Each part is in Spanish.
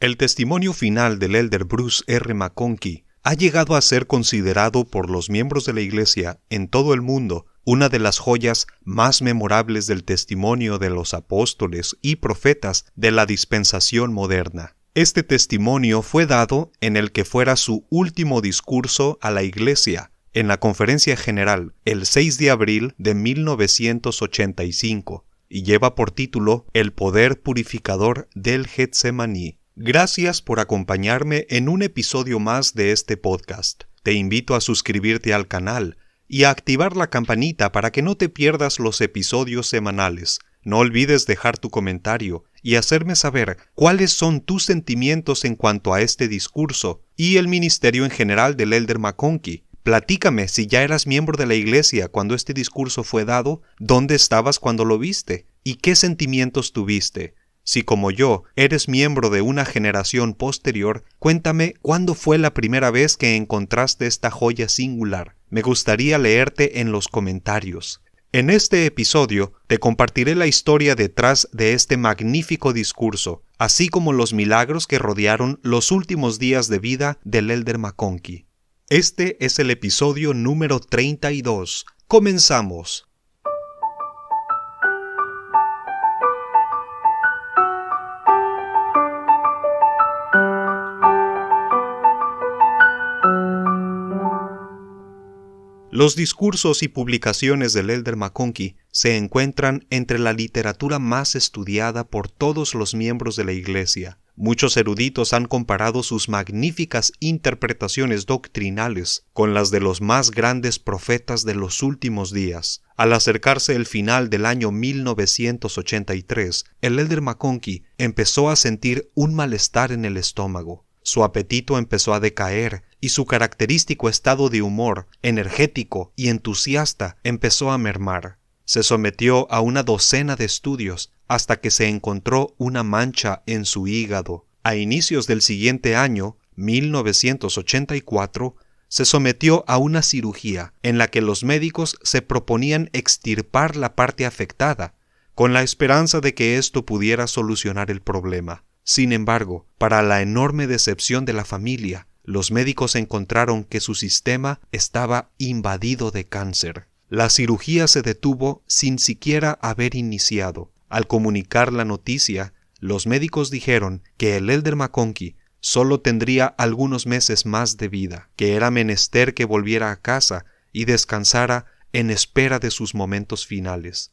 El testimonio final del elder Bruce R. McConkie ha llegado a ser considerado por los miembros de la Iglesia en todo el mundo una de las joyas más memorables del testimonio de los apóstoles y profetas de la dispensación moderna. Este testimonio fue dado en el que fuera su último discurso a la Iglesia, en la Conferencia General, el 6 de abril de 1985, y lleva por título El poder purificador del Getsemaní. Gracias por acompañarme en un episodio más de este podcast. Te invito a suscribirte al canal y a activar la campanita para que no te pierdas los episodios semanales. No olvides dejar tu comentario y hacerme saber cuáles son tus sentimientos en cuanto a este discurso y el ministerio en general del elder McConkie. Platícame si ya eras miembro de la iglesia cuando este discurso fue dado, dónde estabas cuando lo viste y qué sentimientos tuviste. Si como yo eres miembro de una generación posterior, cuéntame cuándo fue la primera vez que encontraste esta joya singular. Me gustaría leerte en los comentarios. En este episodio te compartiré la historia detrás de este magnífico discurso, así como los milagros que rodearon los últimos días de vida del elder McConkie. Este es el episodio número 32. ¡Comenzamos! Los discursos y publicaciones del elder McConkie se encuentran entre la literatura más estudiada por todos los miembros de la Iglesia. Muchos eruditos han comparado sus magníficas interpretaciones doctrinales con las de los más grandes profetas de los últimos días. Al acercarse el final del año 1983, el elder McConkie empezó a sentir un malestar en el estómago. Su apetito empezó a decaer y su característico estado de humor, energético y entusiasta, empezó a mermar. Se sometió a una docena de estudios hasta que se encontró una mancha en su hígado. A inicios del siguiente año, 1984, se sometió a una cirugía en la que los médicos se proponían extirpar la parte afectada, con la esperanza de que esto pudiera solucionar el problema. Sin embargo, para la enorme decepción de la familia, los médicos encontraron que su sistema estaba invadido de cáncer. La cirugía se detuvo sin siquiera haber iniciado. Al comunicar la noticia, los médicos dijeron que el elder McConkie solo tendría algunos meses más de vida, que era menester que volviera a casa y descansara en espera de sus momentos finales.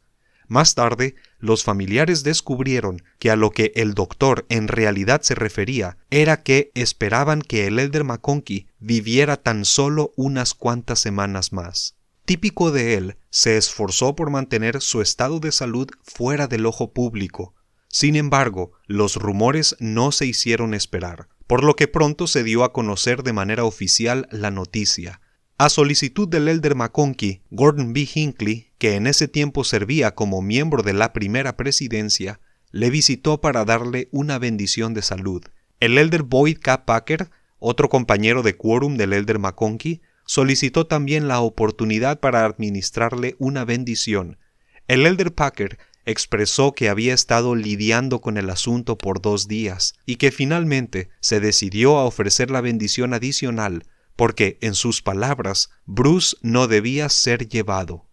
Más tarde, los familiares descubrieron que a lo que el doctor en realidad se refería era que esperaban que el elder McConkie viviera tan solo unas cuantas semanas más. Típico de él, se esforzó por mantener su estado de salud fuera del ojo público. Sin embargo, los rumores no se hicieron esperar, por lo que pronto se dio a conocer de manera oficial la noticia. A solicitud del elder McConkie, Gordon B. Hinckley, que en ese tiempo servía como miembro de la primera presidencia, le visitó para darle una bendición de salud. El elder Boyd K. Packer, otro compañero de quórum del elder McConkie, solicitó también la oportunidad para administrarle una bendición. El elder Packer expresó que había estado lidiando con el asunto por 2 días y que finalmente se decidió a ofrecer la bendición adicional porque, en sus palabras, Bruce no debía ser llevado.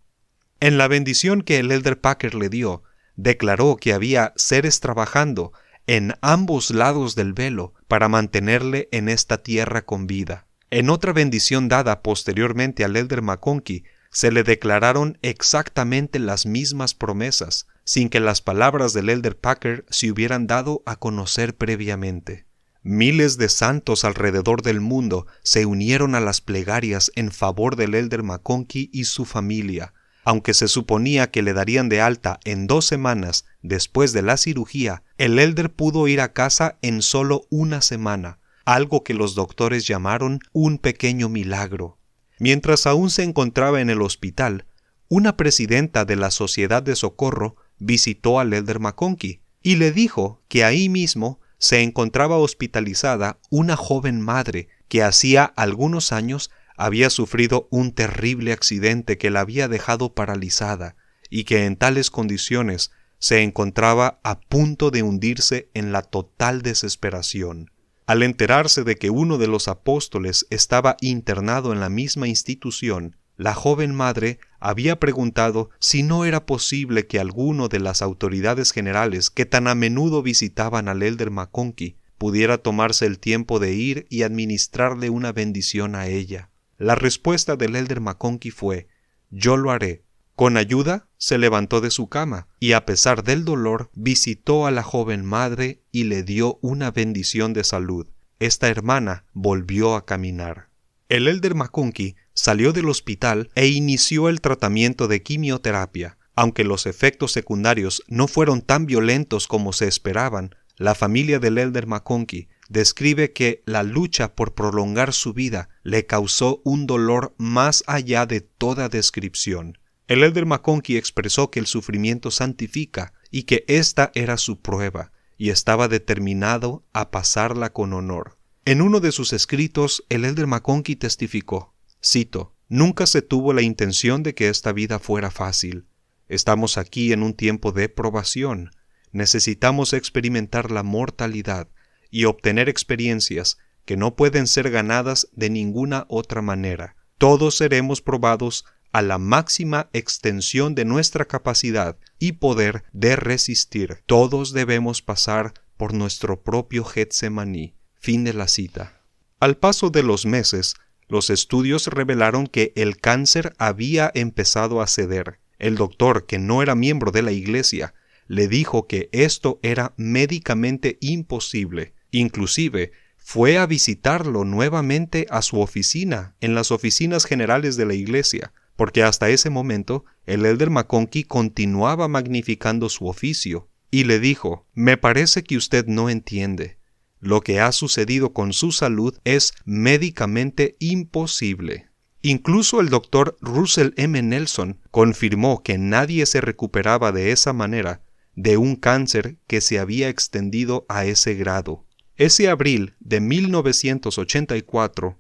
En la bendición que el elder Packer le dio, declaró que había seres trabajando en ambos lados del velo para mantenerle en esta tierra con vida. En otra bendición dada posteriormente al elder McConkie, se le declararon exactamente las mismas promesas, sin que las palabras del elder Packer se hubieran dado a conocer previamente. Miles de santos alrededor del mundo se unieron a las plegarias en favor del elder McConkie y su familia. Aunque se suponía que le darían de alta en 2 semanas después de la cirugía, el elder pudo ir a casa en solo 1 semana, algo que los doctores llamaron un pequeño milagro. Mientras aún se encontraba en el hospital, una presidenta de la Sociedad de Socorro visitó al elder McConkie y le dijo que ahí mismo se encontraba hospitalizada una joven madre que hacía algunos años había sufrido un terrible accidente que la había dejado paralizada y que en tales condiciones se encontraba a punto de hundirse en la total desesperación. Al enterarse de que uno de los apóstoles estaba internado en la misma institución, la joven madre había preguntado si no era posible que alguno de las autoridades generales que tan a menudo visitaban al Elder McConkie pudiera tomarse el tiempo de ir y administrarle una bendición a ella. La respuesta del Elder McConkie fue: «Yo lo haré». Con ayuda, se levantó de su cama y, a pesar del dolor, visitó a la joven madre y le dio una bendición de salud. Esta hermana volvió a caminar. El Elder McConkie salió del hospital e inició el tratamiento de quimioterapia. Aunque los efectos secundarios no fueron tan violentos como se esperaban, la familia del Elder McConkie describe que la lucha por prolongar su vida le causó un dolor más allá de toda descripción. El Elder McConkie expresó que el sufrimiento santifica y que esta era su prueba, y estaba determinado a pasarla con honor. En uno de sus escritos, el Elder McConkie testificó, cito: «Nunca se tuvo la intención de que esta vida fuera fácil. Estamos aquí en un tiempo de probación. Necesitamos experimentar la mortalidad y obtener experiencias que no pueden ser ganadas de ninguna otra manera. Todos seremos probados a la máxima extensión de nuestra capacidad y poder de resistir. Todos debemos pasar por nuestro propio Getsemaní». Fin de la cita. Al paso de los meses, los estudios revelaron que el cáncer había empezado a ceder. El doctor, que no era miembro de la iglesia, le dijo que esto era médicamente imposible. Inclusive, fue a visitarlo nuevamente a su oficina, en las oficinas generales de la iglesia, porque hasta ese momento el Elder McConkie continuaba magnificando su oficio, y le dijo: «Me parece que usted no entiende. Lo que ha sucedido con su salud es médicamente imposible». Incluso el doctor Russell M. Nelson confirmó que nadie se recuperaba de esa manera de un cáncer que se había extendido a ese grado. Ese abril de 1984,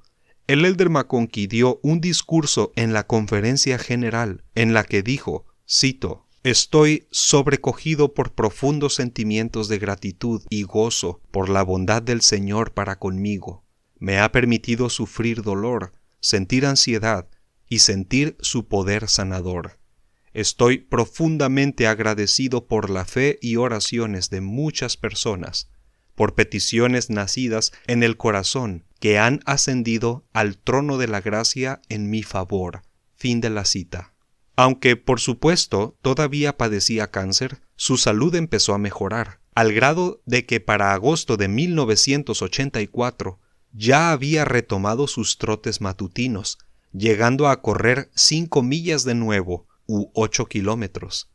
el Elder McConkie dio un discurso en la conferencia general en la que dijo, cito: «Estoy sobrecogido por profundos sentimientos de gratitud y gozo por la bondad del Señor para conmigo. Me ha permitido sufrir dolor, sentir ansiedad y sentir su poder sanador. Estoy profundamente agradecido por la fe y oraciones de muchas personas, por peticiones nacidas en el corazón que han ascendido al trono de la gracia en mi favor». Fin de la cita. Aunque, por supuesto, todavía padecía cáncer, su salud empezó a mejorar, al grado de que para agosto de 1984 ya había retomado sus trotes matutinos, llegando a correr 5 millas de nuevo, u 8 kilómetros.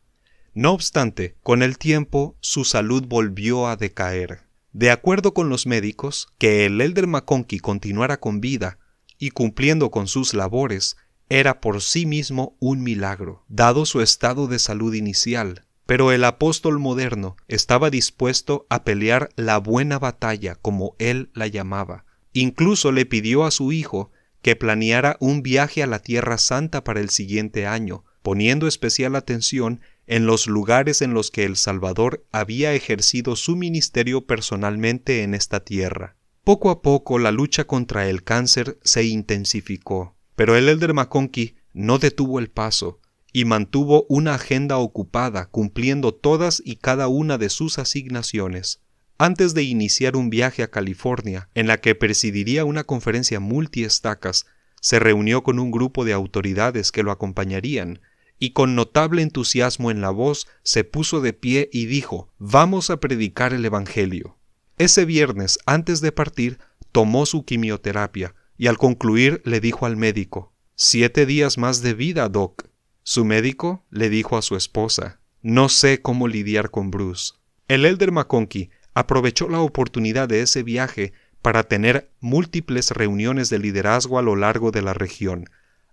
No obstante, con el tiempo su salud volvió a decaer. De acuerdo con los médicos, que el Elder McConkie continuara con vida y cumpliendo con sus labores era por sí mismo un milagro, dado su estado de salud inicial. Pero el apóstol moderno estaba dispuesto a pelear la buena batalla, como él la llamaba. Incluso le pidió a su hijo que planeara un viaje a la Tierra Santa para el siguiente año, poniendo especial atención en los lugares en los que el Salvador había ejercido su ministerio personalmente en esta tierra. Poco a poco la lucha contra el cáncer se intensificó, pero el Elder McConkie no detuvo el paso y mantuvo una agenda ocupada cumpliendo todas y cada una de sus asignaciones. Antes de iniciar un viaje a California, en la que presidiría una conferencia multiestacas, se reunió con un grupo de autoridades que lo acompañarían, y con notable entusiasmo en la voz se puso de pie y dijo: «Vamos a predicar el Evangelio». Ese viernes, antes de partir, tomó su quimioterapia, y al concluir le dijo al médico: «7 días más de vida, Doc». Su médico le dijo a su esposa: «No sé cómo lidiar con Bruce». El Elder McConkie aprovechó la oportunidad de ese viaje para tener múltiples reuniones de liderazgo a lo largo de la región.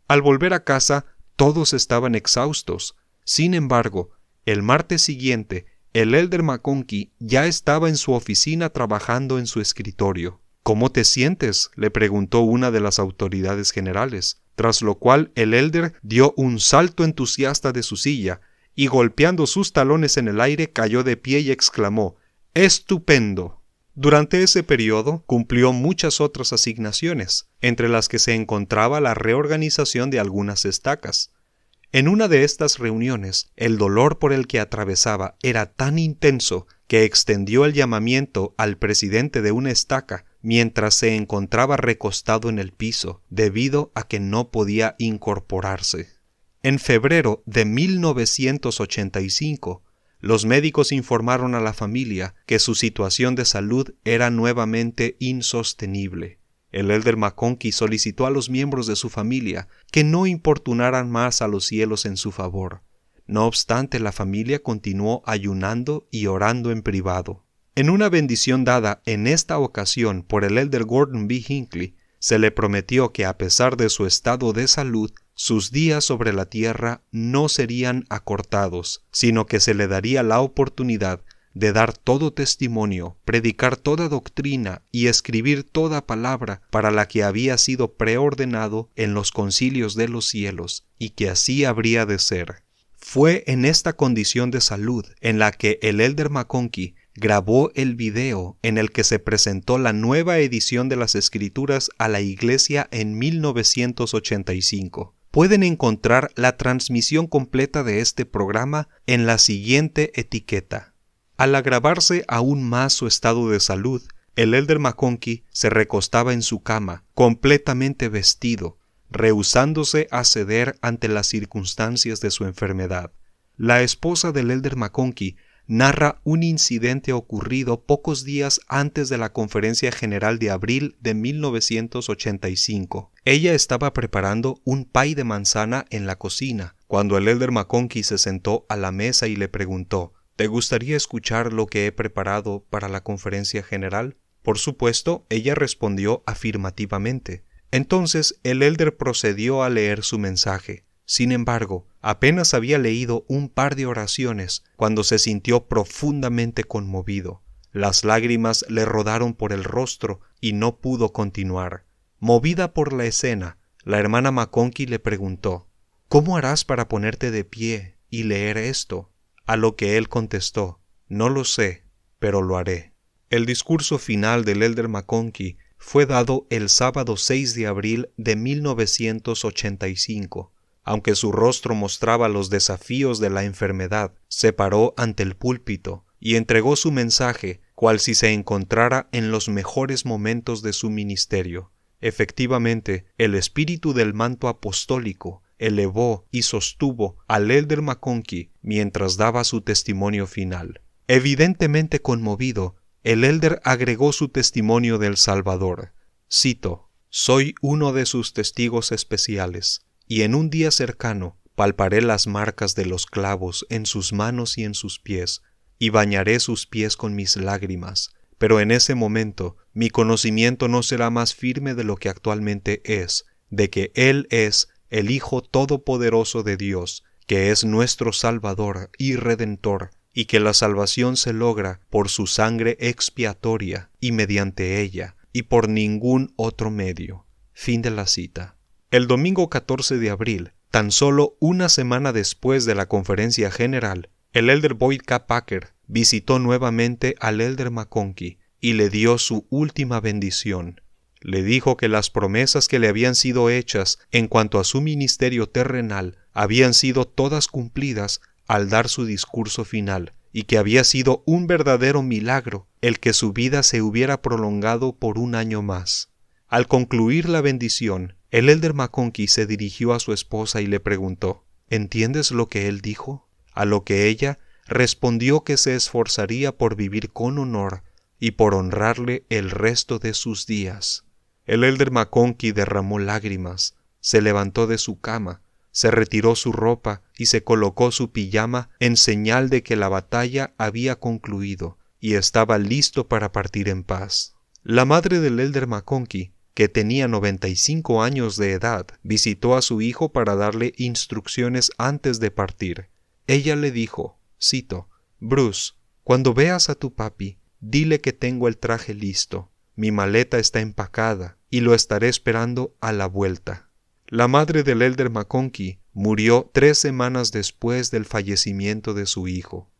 Al volver a casa, todos estaban exhaustos. Sin embargo, el martes siguiente, el Elder McConkie ya estaba en su oficina trabajando en su escritorio. «¿Cómo te sientes?», le preguntó una de las autoridades generales, tras lo cual el Elder dio un salto entusiasta de su silla y golpeando sus talones en el aire cayó de pie y exclamó: ¡Estupendo! Durante ese periodo cumplió muchas otras asignaciones, entre las que se encontraba la reorganización de algunas estacas. En una de estas reuniones, el dolor por el que atravesaba era tan intenso que extendió el llamamiento al presidente de una estaca mientras se encontraba recostado en el piso, debido a que no podía incorporarse. En febrero de 1985, los médicos informaron a la familia que su situación de salud era nuevamente insostenible. El elder McConkie solicitó a los miembros de su familia que no importunaran más a los cielos en su favor. No obstante, la familia continuó ayunando y orando en privado. En una bendición dada en esta ocasión por el elder Gordon B. Hinckley, se le prometió que a pesar de su estado de salud, sus días sobre la tierra no serían acortados, sino que se le daría la oportunidad de dar todo testimonio, predicar toda doctrina y escribir toda palabra para la que había sido preordenado en los concilios de los cielos, y que así habría de ser. Fue en esta condición de salud en la que el elder McConkie grabó el video en el que se presentó la nueva edición de las Escrituras a la iglesia en 1985. Pueden encontrar la transmisión completa de este programa en la siguiente etiqueta. Al agravarse aún más su estado de salud, el elder McConkie se recostaba en su cama, completamente vestido, rehusándose a ceder ante las circunstancias de su enfermedad. La esposa del elder McConkie narra un incidente ocurrido pocos días antes de la Conferencia General de abril de 1985. Ella estaba preparando un pay de manzana en la cocina, cuando el elder McConkie se sentó a la mesa y le preguntó: ¿Te gustaría escuchar lo que he preparado para la Conferencia General? Por supuesto, ella respondió afirmativamente. Entonces el elder procedió a leer su mensaje. Sin embargo, apenas había leído un par de oraciones cuando se sintió profundamente conmovido. Las lágrimas le rodaron por el rostro y no pudo continuar. Movida por la escena, la hermana McConkie le preguntó: ¿Cómo harás para ponerte de pie y leer esto? A lo que él contestó: no lo sé, pero lo haré. El discurso final del elder McConkie fue dado el sábado 6 de abril de 1985. Aunque su rostro mostraba los desafíos de la enfermedad, se paró ante el púlpito y entregó su mensaje cual si se encontrara en los mejores momentos de su ministerio. Efectivamente, el espíritu del manto apostólico elevó y sostuvo al elder McConkie mientras daba su testimonio final. Evidentemente conmovido, el elder agregó su testimonio del Salvador. Cito: «Soy uno de sus testigos especiales, y en un día cercano palparé las marcas de los clavos en sus manos y en sus pies, y bañaré sus pies con mis lágrimas. Pero en ese momento mi conocimiento no será más firme de lo que actualmente es, de que Él es el Hijo Todopoderoso de Dios, que es nuestro Salvador y Redentor, y que la salvación se logra por su sangre expiatoria y mediante ella, y por ningún otro medio». Fin de la cita. El domingo 14 de abril, tan solo una semana después de la Conferencia General, el elder Boyd K. Packer visitó nuevamente al elder McConkie y le dio su última bendición. Le dijo que las promesas que le habían sido hechas en cuanto a su ministerio terrenal habían sido todas cumplidas al dar su discurso final, y que había sido un verdadero milagro el que su vida se hubiera prolongado por un año más. Al concluir la bendición, el elder McConkie se dirigió a su esposa y le preguntó: ¿entiendes lo que él dijo? A lo que ella respondió que se esforzaría por vivir con honor y por honrarle el resto de sus días. El elder McConkie derramó lágrimas, se levantó de su cama, se retiró su ropa y se colocó su pijama en señal de que la batalla había concluido y estaba listo para partir en paz. La madre del elder McConkie, que tenía 95 años de edad, visitó a su hijo para darle instrucciones antes de partir. Ella le dijo, cito: «Bruce, cuando veas a tu papi, dile que tengo el traje listo, mi maleta está empacada y lo estaré esperando a la vuelta». La madre del elder McConkie murió 3 semanas después del fallecimiento de su hijo.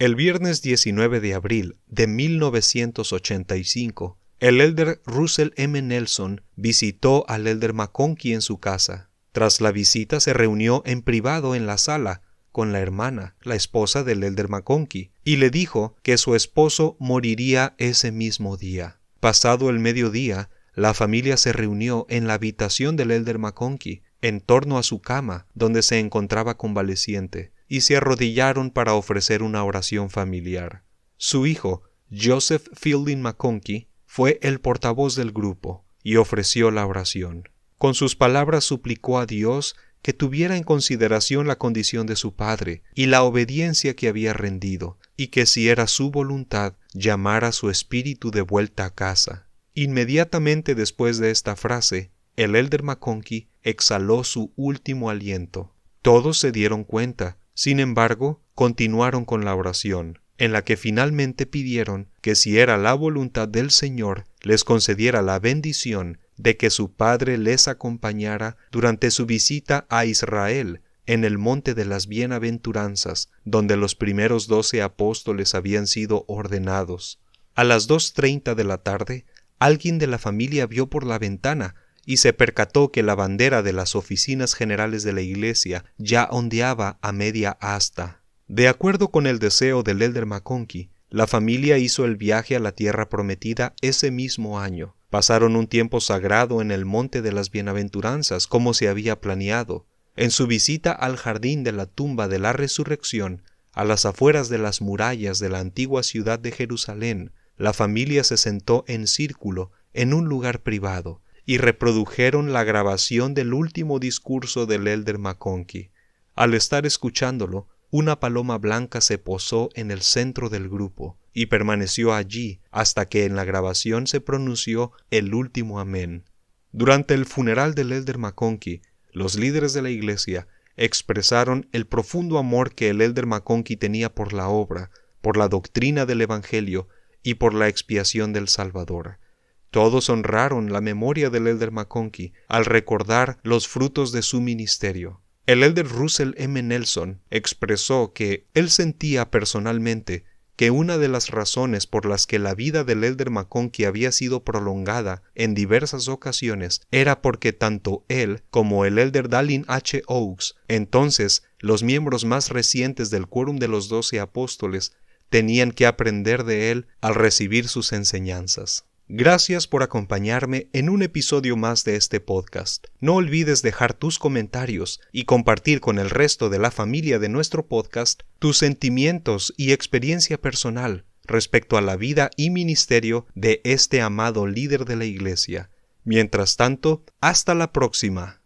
El viernes 19 de abril de 1985, el elder Russell M. Nelson visitó al elder McConkie en su casa. Tras la visita se reunió en privado en la sala con la hermana, la esposa del elder McConkie, y le dijo que su esposo moriría ese mismo día. Pasado el mediodía, la familia se reunió en la habitación del elder McConkie, en torno a su cama, donde se encontraba convaleciente, y se arrodillaron para ofrecer una oración familiar. Su hijo, Joseph Fielding McConkie, fue el portavoz del grupo y ofreció la oración. Con sus palabras suplicó a Dios que tuviera en consideración la condición de su padre y la obediencia que había rendido, y que si era su voluntad, llamara su espíritu de vuelta a casa. Inmediatamente después de esta frase, el elder McConkie exhaló su último aliento. Todos se dieron cuenta. Sin embargo, continuaron con la oración, en la que finalmente pidieron que si era la voluntad del Señor, les concediera la bendición de que su padre les acompañara durante su visita a Israel, en el Monte de las Bienaventuranzas, donde los primeros 12 apóstoles habían sido ordenados. A las 2:30 de la tarde, alguien de la familia vio por la ventana y se percató que la bandera de las oficinas generales de la iglesia ya ondeaba a media asta. De acuerdo con el deseo del elder McConkie, la familia hizo el viaje a la tierra prometida ese mismo año. Pasaron un tiempo sagrado en el Monte de las Bienaventuranzas, como se había planeado. En su visita al jardín de la tumba de la resurrección, a las afueras de las murallas de la antigua ciudad de Jerusalén, la familia se sentó en círculo en un lugar privado y reprodujeron la grabación del último discurso del elder McConkie. Al estar escuchándolo, una paloma blanca se posó en el centro del grupo y permaneció allí hasta que en la grabación se pronunció el último amén. Durante el funeral del elder McConkie, los líderes de la iglesia expresaron el profundo amor que el elder McConkie tenía por la obra, por la doctrina del Evangelio y por la expiación del Salvador. Todos honraron la memoria del elder McConkie al recordar los frutos de su ministerio. El elder Russell M. Nelson expresó que él sentía personalmente que una de las razones por las que la vida del elder McConkie había sido prolongada en diversas ocasiones era porque tanto él como el elder Dallin H. Oaks, entonces los miembros más recientes del quórum de los 12 apóstoles, tenían que aprender de él al recibir sus enseñanzas. Gracias por acompañarme en un episodio más de este podcast. No olvides dejar tus comentarios y compartir con el resto de la familia de nuestro podcast tus sentimientos y experiencia personal respecto a la vida y ministerio de este amado líder de la iglesia. Mientras tanto, hasta la próxima.